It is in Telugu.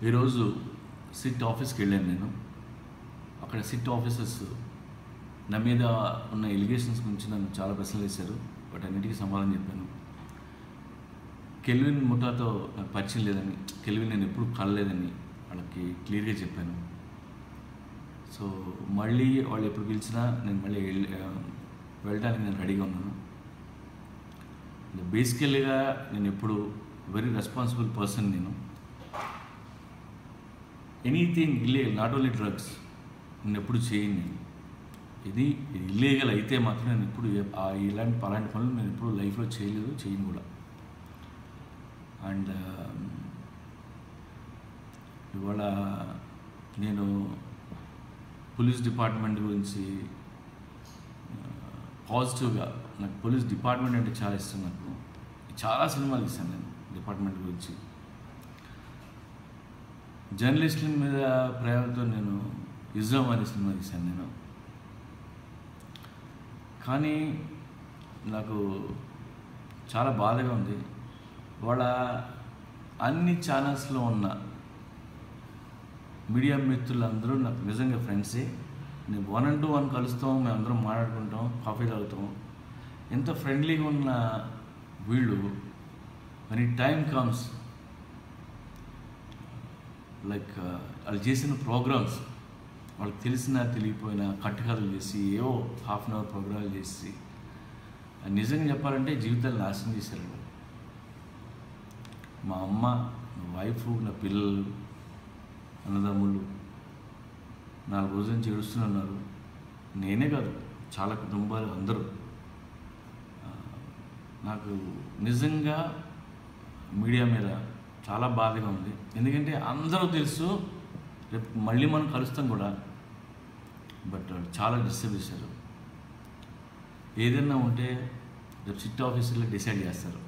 ఈరోజు సిట్ ఆఫీస్కి వెళ్ళాను నేను. అక్కడ సిట్ ఆఫీసర్స్ నా మీద ఉన్న ఎలిగేషన్స్ గురించి నన్ను చాలా ప్రశ్నలు వేశారు. బట్ అన్నిటికీ సమాధానం చెప్పాను. కెల్విన్ ముఠాతో నాకు పరిచయం లేదని, కెల్విన్ నేను ఎప్పుడు కలలేదని వాళ్ళకి క్లియర్గా చెప్పాను. సో మళ్ళీ వాళ్ళు ఎప్పుడు పిలిచినా నేను మళ్ళీ వెళ్ళడానికి నేను రెడీగా ఉన్నాను. బేసికల్గా నేను ఎప్పుడు వెరీ రెస్పాన్సిబుల్ పర్సన్. నేను anything illegal, not only drugs, నేను ఎప్పుడు చేయను. నేను ఇది ఇల్లీగల్ అయితే మాత్రం నేను ఎప్పుడు అలాంటి పనులు నేను ఎప్పుడు లైఫ్లో చేయలేదు, చేయను కూడా. అండ్ ఇవాళ నేను పోలీస్ డిపార్ట్మెంట్ గురించి పాజిటివ్గా, నాకు పోలీస్ డిపార్ట్మెంట్ అంటే చాలా ఇష్టం. నాకు చాలా సినిమాలు ఇస్తాను నేను డిపార్ట్మెంట్ గురించి. జర్నలిస్టుల మీద ప్రేమతో నేను ఇజ్రామ్ అనే సినిమా తీశాను నేను. కానీ నాకు చాలా బాధగా ఉంది. వాళ్ళ అన్ని ఛానల్స్లో ఉన్న మీడియా మిత్రులందరూ నాకు నిజంగా ఫ్రెండ్సే. నేను 1-on-1 కలుస్తాం, మేమందరం మాట్లాడుకుంటాం, కాఫీ తాగుతాం. ఎంత ఫ్రెండ్లీగా ఉన్న వీళ్ళు when టైం కమ్స్, లైక్ వాళ్ళు చేసిన ప్రోగ్రామ్స్, వాళ్ళకి తెలిసినా తెలియపోయినా కట్టుకథలు చేసి ఏవో ½ అన్ అవర్ ప్రోగ్రాలు చేసి నిజంగా చెప్పాలంటే జీవితాలు నాశనం చేశారు. మా అమ్మ, నా వైఫ్, నా పిల్లలు, అన్నదమ్ముళ్ళు 4 రోజుల నుంచి ఏడుస్తున్నారు. నేనే కాదు, చాలా కుటుంబాలు అందరూ. నాకు నిజంగా మీడియా మీద చాలా బాధగా ఉంది. ఎందుకంటే అందరూ తెలుసు, రేపు మళ్ళీ మనం కలుస్తాం కూడా. బట్ చాలా డిస్టర్బ్ చేశారు. ఏదైనా ఉంటే రేపు సిట్ ఆఫీసర్లో డిసైడ్ చేస్తారు.